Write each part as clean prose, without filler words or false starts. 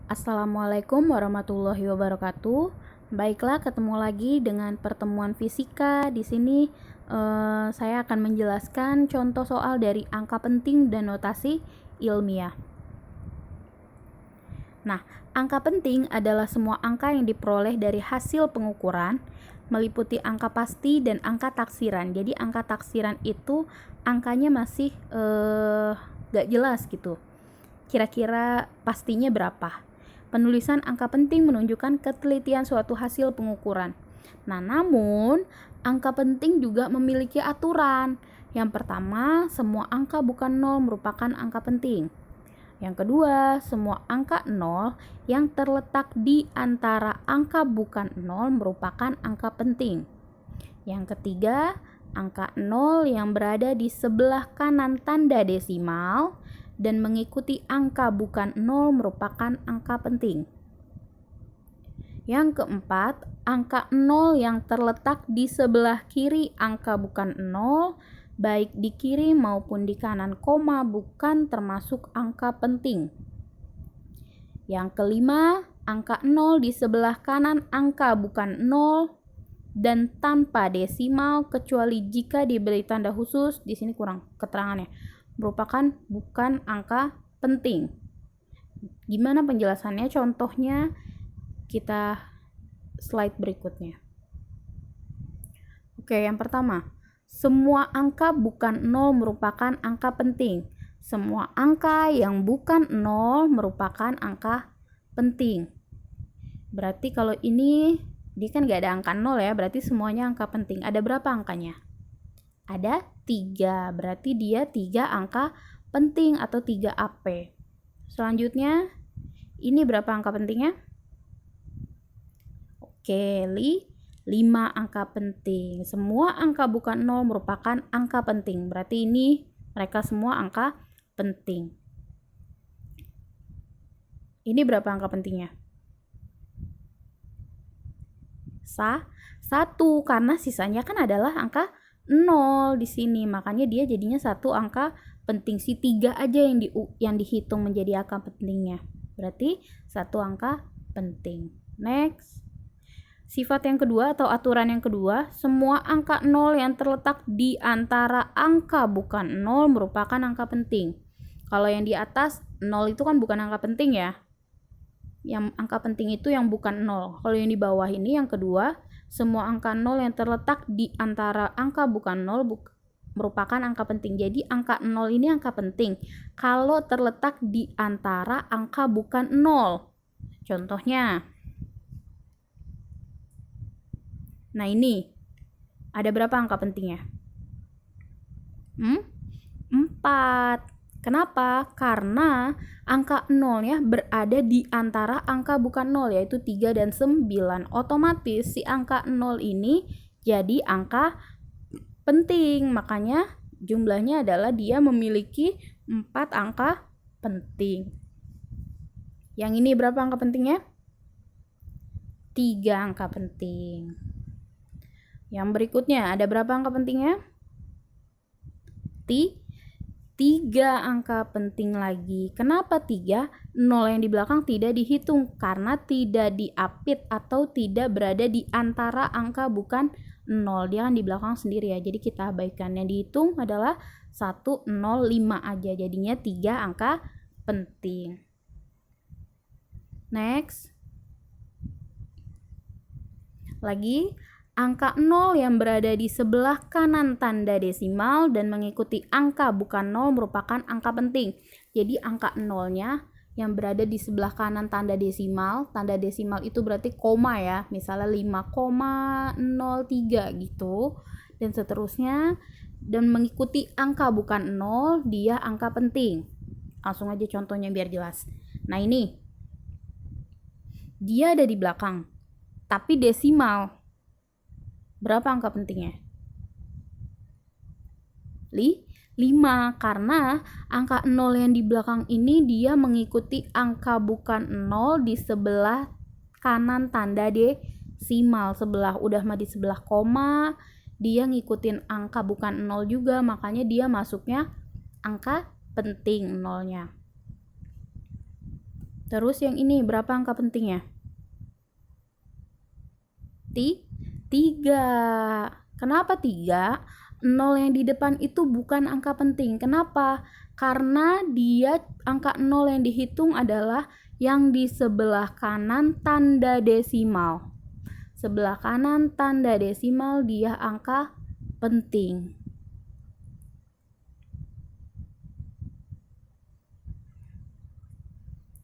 Assalamualaikum warahmatullahi wabarakatuh. Baiklah, ketemu lagi dengan pertemuan fisika. Di sini saya akan menjelaskan contoh soal dari angka penting dan notasi ilmiah. Nah, angka penting adalah semua angka yang diperoleh dari hasil pengukuran, meliputi angka pasti dan angka taksiran. Jadi angka taksiran itu angkanya masih gak jelas gitu. Kira-kira pastinya berapa? Penulisan angka penting menunjukkan ketelitian suatu hasil pengukuran. Nah, namun angka penting juga memiliki aturan. Yang pertama, semua angka bukan 0 merupakan angka penting. Yang kedua, semua angka 0 yang terletak di antara angka bukan 0 merupakan angka penting. Yang ketiga, angka 0 yang berada di sebelah kanan tanda desimal dan mengikuti angka bukan 0 merupakan angka penting. Yang keempat, angka 0 yang terletak di sebelah kiri angka bukan 0, baik di kiri maupun di kanan koma, bukan termasuk angka penting. Yang kelima, angka 0 di sebelah kanan angka bukan 0 dan tanpa desimal kecuali jika diberi tanda khusus. Di sini kurang keterangannya, merupakan bukan angka penting. Gimana penjelasannya? Contohnya kita slide berikutnya. Oke, yang pertama, semua angka bukan 0 merupakan angka penting. Semua angka yang bukan 0 merupakan angka penting. Berarti kalau ini dia kan gak ada angka 0 ya, berarti semuanya angka penting. Ada berapa angkanya? Ada 3, berarti dia 3 angka penting atau 3 AP. Selanjutnya, ini berapa angka pentingnya? Oke, 5 angka penting. Semua angka bukan 0 merupakan angka penting. Berarti ini mereka semua angka penting. Ini berapa angka pentingnya? 1, karena sisanya kan adalah angka 0 di sini, makanya dia jadinya 1 angka penting. Si 3 aja yang dihitung menjadi angka pentingnya. Berarti 1 angka penting. Next. Sifat yang kedua atau aturan yang kedua, semua angka 0 yang terletak di antara angka bukan 0 merupakan angka penting. Kalau yang di atas 0 itu kan bukan angka penting ya. Yang angka penting itu yang bukan 0. Kalau yang di bawah ini yang kedua, semua angka 0 yang terletak di antara angka bukan 0 merupakan angka penting. Jadi angka 0 ini angka penting kalau terletak di antara angka bukan 0. Contohnya, nah ini ada berapa angka pentingnya? 4. Kenapa? Karena angka 0 ya berada di antara angka bukan 0, yaitu 3 dan 9. Otomatis si angka 0 ini jadi angka penting. Makanya jumlahnya adalah dia memiliki 4 angka penting. Yang ini berapa angka pentingnya? 3 angka penting. Yang berikutnya ada berapa angka pentingnya? 3 angka penting lagi. Kenapa 3? 0 yang di belakang tidak dihitung karena tidak diapit atau tidak berada di antara angka bukan 0. Dia kan di belakang sendiri ya. Jadi kita abaikan. Yang dihitung adalah 1, 0, 5 aja. Jadinya 3 angka penting. Next. Lagi, angka 0 yang berada di sebelah kanan tanda desimal dan mengikuti angka bukan 0 merupakan angka penting. Jadi angka 0-nya yang berada di sebelah kanan tanda desimal itu berarti koma ya, misalnya 5,03 gitu, dan seterusnya, dan mengikuti angka bukan 0, dia angka penting. Langsung aja contohnya biar jelas. Nah ini, dia ada di belakang, tapi desimal. Berapa angka pentingnya? 5, karena angka 0 yang di belakang ini dia mengikuti angka bukan 0 di sebelah kanan tanda desimal. Udah di sebelah koma, dia ngikutin angka bukan 0 juga, makanya dia masuknya angka penting 0-nya. Terus yang ini berapa angka pentingnya? 3. Kenapa 3? 0 yang di depan itu bukan angka penting. Kenapa? Karena dia angka 0 yang dihitung adalah yang di sebelah kanan tanda desimal. Sebelah kanan tanda desimal dia angka penting.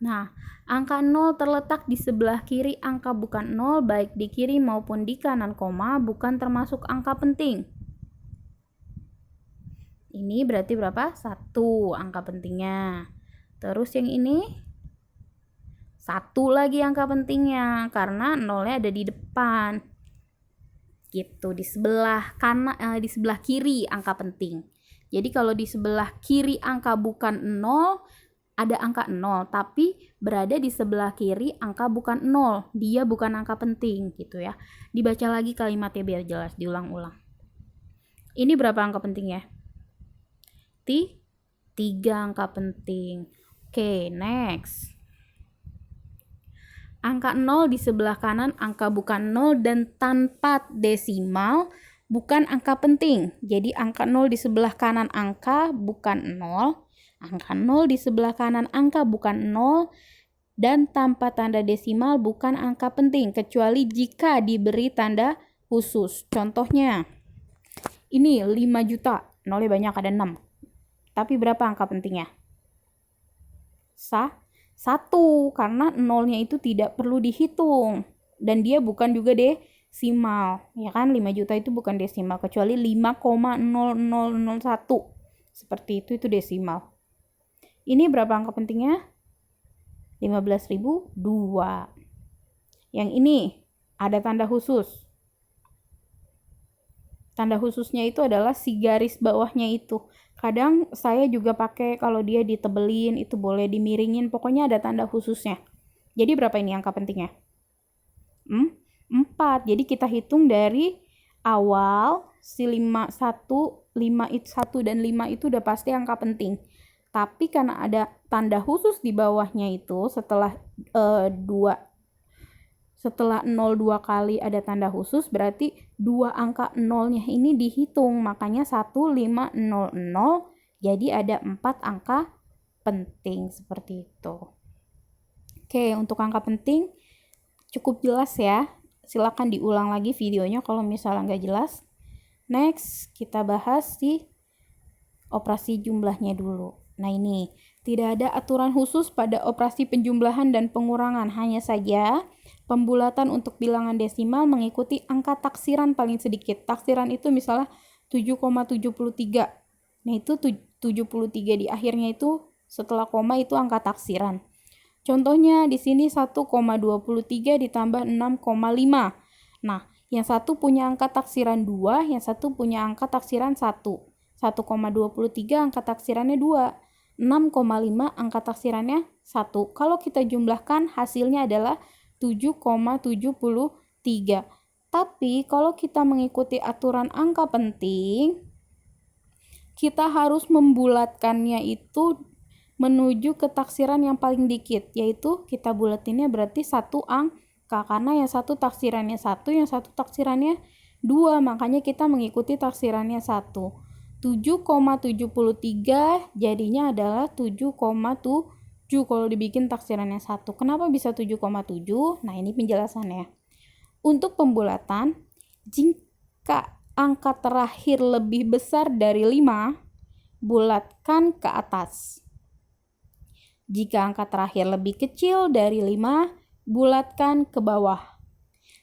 Nah, angka 0 terletak di sebelah kiri angka bukan 0, baik di kiri maupun di kanan koma, bukan termasuk angka penting. Ini berarti berapa? 1 angka pentingnya. Terus yang ini 1 lagi angka pentingnya, karena 0-nya ada di depan. Gitu, di sebelah kanan, di sebelah kiri angka penting. Jadi kalau di sebelah kiri angka bukan 0, ada angka 0, tapi berada di sebelah kiri angka bukan 0. Dia bukan angka penting gitu ya. Dibaca lagi kalimatnya biar jelas, diulang-ulang. Ini berapa angka pentingnya? 3 angka penting. Oke, next. Angka 0 di sebelah kanan angka bukan 0 dan tanpa desimal bukan angka penting. Jadi angka 0 di sebelah kanan angka bukan 0. Angka 0 di sebelah kanan angka bukan 0 dan tanpa tanda desimal bukan angka penting kecuali jika diberi tanda khusus. Contohnya ini 5 juta, 0-nya banyak ada 6. Tapi berapa angka pentingnya? 1, karena 0-nya itu tidak perlu dihitung dan dia bukan juga desimal. Ya kan, 5 juta itu bukan desimal kecuali 5,0001. Seperti itu desimal. Ini berapa angka pentingnya? 15.002. Yang ini ada tanda khusus. Tanda khususnya itu adalah si garis bawahnya itu. Kadang saya juga pakai kalau dia ditebelin, itu boleh dimiringin. Pokoknya ada tanda khususnya. Jadi berapa ini angka pentingnya? 4. Jadi kita hitung dari awal si 1 dan 5 itu udah pasti angka penting. Tapi karena ada tanda khusus di bawahnya itu setelah 0 2 kali ada tanda khusus, berarti 2 angka 0-nya ini dihitung. Makanya 1500, jadi ada 4 angka penting seperti itu. Oke, untuk angka penting cukup jelas ya. Silakan diulang lagi videonya kalau misalnya nggak jelas. Next, kita bahas si operasi jumlahnya dulu. Nah ini, tidak ada aturan khusus pada operasi penjumlahan dan pengurangan. Hanya saja pembulatan untuk bilangan desimal mengikuti angka taksiran paling sedikit. Taksiran itu misalnya 7,73. Nah itu 73 di akhirnya itu setelah koma itu angka taksiran. Contohnya di sini 1,23 ditambah 6,5. Nah, yang satu punya angka taksiran 2, yang satu punya angka taksiran 1. 1,23 angka taksirannya 2. 6,5 angka taksirannya 1. Kalau kita jumlahkan hasilnya adalah 7,73. Tapi kalau kita mengikuti aturan angka penting, kita harus membulatkannya itu menuju ke taksiran yang paling dikit, yaitu kita bulatinnya berarti 1 angka, karena yang satu taksirannya 1, yang satu taksirannya 2, makanya kita mengikuti taksirannya 1. 7,73 jadinya adalah 7,7 kalau dibikin taksirannya 1. Kenapa bisa 7,7? Nah, ini penjelasannya. Untuk pembulatan, jika angka terakhir lebih besar dari 5, bulatkan ke atas. Jika angka terakhir lebih kecil dari 5, bulatkan ke bawah.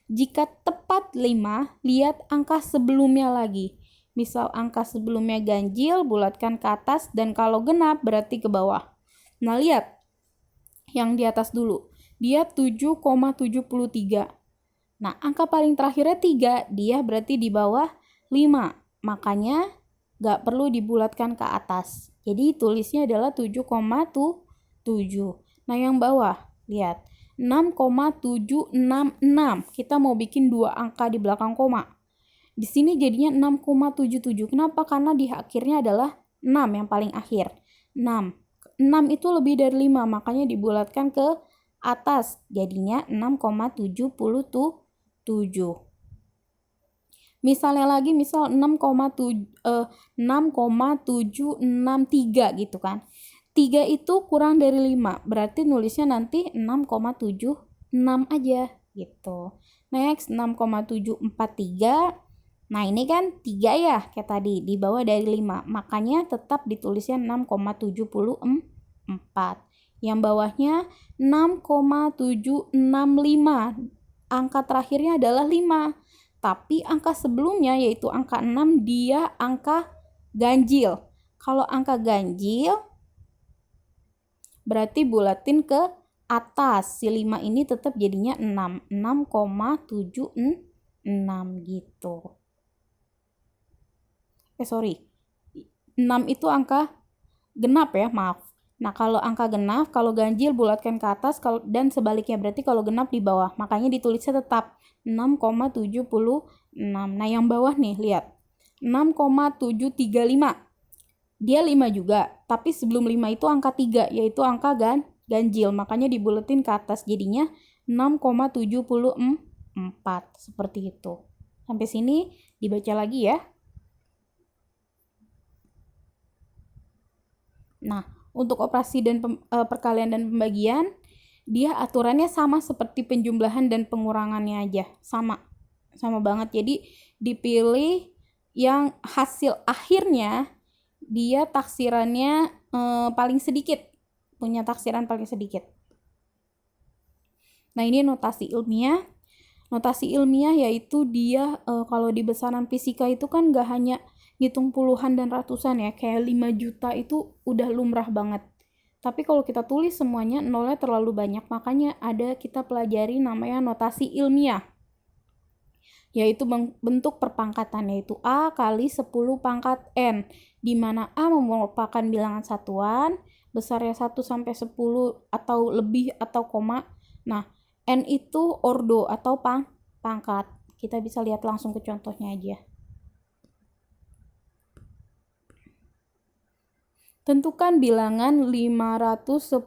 Jika tepat 5, lihat angka sebelumnya lagi. Misal angka sebelumnya ganjil, bulatkan ke atas, dan kalau genap berarti ke bawah. Nah, lihat yang di atas dulu. Dia 7,73. Nah, angka paling terakhirnya 3, dia berarti di bawah 5. Makanya nggak perlu dibulatkan ke atas. Jadi tulisnya adalah 7,7. Nah, yang bawah, lihat. 6,766. Kita mau bikin 2 angka di belakang koma. Di sini jadinya 6,77. Kenapa? Karena di akhirnya adalah 6 yang paling akhir. 6 itu lebih dari 5, makanya dibulatkan ke atas, jadinya 6,77. Misalnya lagi, misal 6,763 gitu kan. 3 itu kurang dari 5, berarti nulisnya nanti 6,76 aja gitu. Next, 6,743. Nah, ini kan 3 ya, kayak tadi, di bawah dari 5. Makanya tetap ditulisnya 6,744. Yang bawahnya 6,765. Angka terakhirnya adalah 5. Tapi angka sebelumnya yaitu angka 6 dia angka ganjil. Kalau angka ganjil berarti bulatin ke atas. Si 5 ini tetap jadinya 6. 6,76 gitu. Sorry. 6 itu angka genap ya, maaf. Nah, kalau angka genap, kalau ganjil bulatkan ke atas, dan sebaliknya, berarti kalau genap di bawah. Makanya ditulisnya tetap 6,76. Nah, yang bawah nih, lihat. 6,735. Dia 5 juga, tapi sebelum 5 itu angka 3, yaitu angka ganjil. Makanya dibuletin ke atas, jadinya 6,74. Seperti itu. Sampai sini dibaca lagi ya. Nah, untuk operasi dan perkalian dan pembagian, dia aturannya sama seperti penjumlahan dan pengurangannya aja. Sama banget. Jadi dipilih yang hasil akhirnya dia taksirannya paling sedikit. Punya taksiran paling sedikit. Nah, ini notasi ilmiah. Notasi ilmiah yaitu dia kalau di besaran fisika itu kan gak hanya ngitung puluhan dan ratusan ya, kayak 5 juta itu udah lumrah banget. Tapi kalau kita tulis semuanya, nolnya terlalu banyak, makanya ada kita pelajari namanya notasi ilmiah. Yaitu bentuk perpangkatan, yaitu A kali 10 pangkat N, di mana A merupakan bilangan satuan, besarnya 1 sampai 10 atau lebih atau koma. Nah, N itu ordo atau pangkat. Kita bisa lihat langsung ke contohnya aja. Tentukan bilangan 510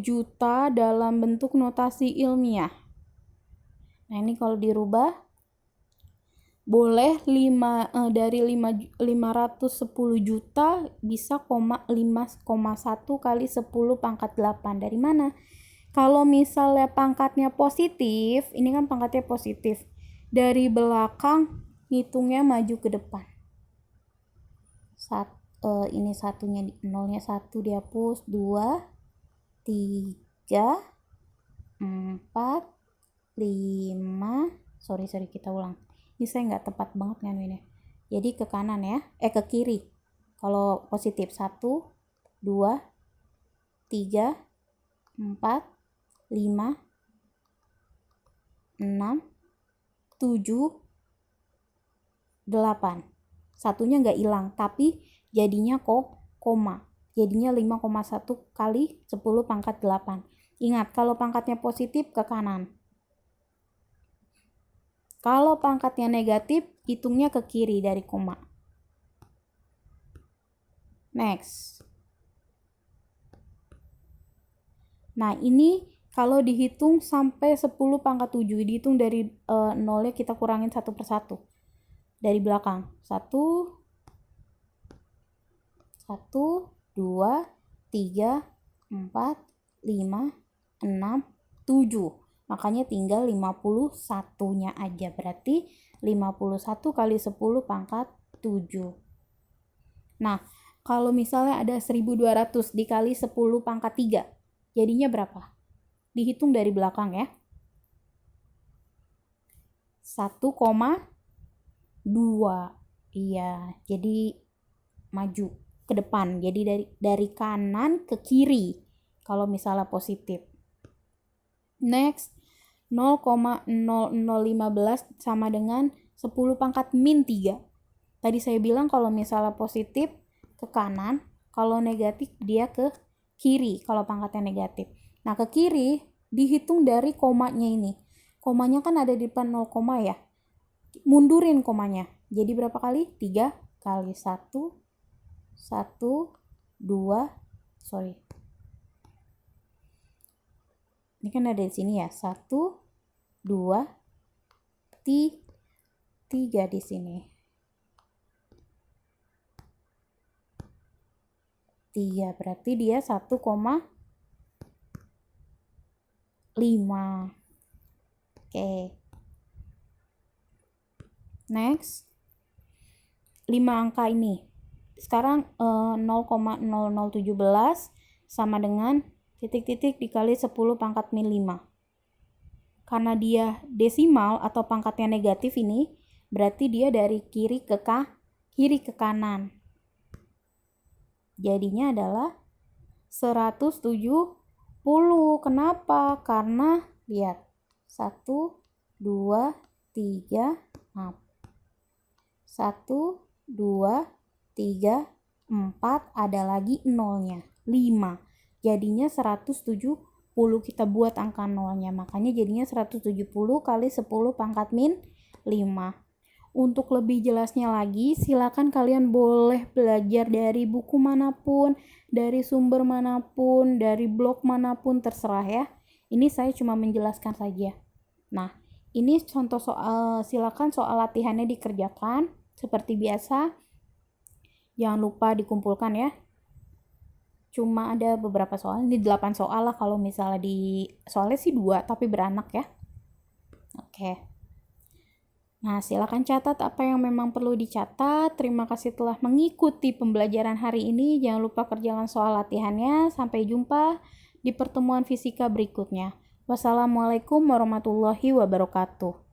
juta dalam bentuk notasi ilmiah. Nah, ini kalau dirubah, boleh dari 510 juta bisa 5,1 kali 10 pangkat 8. Dari mana? Kalau misalnya pangkatnya positif, ini kan pangkatnya positif. Dari belakang, ngitungnya maju ke depan. Ini satunya, nolnya 1 dihapus, 2, 3, 4, 5. Sorry, kita ulang. Ini saya nggak tepat banget nganuinnya. Jadi ke kanan ya, ke kiri. Kalau positif 1, 2, 3, 4, 5, 6, 7, 8. Satunya nggak hilang, tapi jadinya koma. Jadinya 5,1 kali 10 pangkat 8. Ingat, kalau pangkatnya positif ke kanan. Kalau pangkatnya negatif, hitungnya ke kiri dari koma. Next. Nah, ini kalau dihitung sampai 10 pangkat 7, dihitung dari nolnya kita kurangin satu persatu. Dari belakang. 1, 2, 3, 4, 5, 6, 7. Makanya tinggal 51-nya aja. Berarti 51 kali 10 pangkat 7. Nah, kalau misalnya ada 1200 dikali 10 pangkat 3, jadinya berapa? Dihitung dari belakang ya. 1,2. Iya, jadi maju ke depan. Jadi dari kanan ke kiri kalau misalnya positif. Next, 0,0015 sama dengan 10 pangkat min 3. Tadi saya bilang kalau misalnya positif ke kanan, kalau negatif dia ke kiri kalau pangkatnya negatif. Nah, ke kiri dihitung dari komanya ini. Komanya kan ada di depan 0, ya. Mundurin komanya. Jadi berapa kali? 3 kali 1, 2, Ini kan ada di sini ya, 1, 2, 3 di sini. 3 berarti dia 1,5. Oke. Next. 5 angka ini. Sekarang 0,0017 sama dengan titik-titik dikali 10 pangkat min 5. Karena dia desimal atau pangkatnya negatif ini, berarti dia dari kiri ke kanan. Jadinya adalah 170. Kenapa? Karena lihat 1, 2, 3, 1, 2, 3, 4, ada lagi nolnya, 5. Jadinya 170, kita buat angka nolnya, makanya jadinya 170 kali 10 pangkat min 5. Untuk lebih jelasnya lagi, silakan kalian boleh belajar dari buku manapun, dari sumber manapun, dari blog manapun, terserah ya. Ini saya cuma menjelaskan saja. Nah, ini contoh soal, silakan soal latihannya dikerjakan seperti biasa. Jangan lupa dikumpulkan ya. Cuma ada beberapa soal, ini 8 soal lah kalau misalnya soalnya sih 2 tapi beranak ya. Oke. Nah, silakan catat apa yang memang perlu dicatat. Terima kasih telah mengikuti pembelajaran hari ini. Jangan lupa kerjakan soal latihannya. Sampai jumpa di pertemuan fisika berikutnya. Wassalamualaikum warahmatullahi wabarakatuh.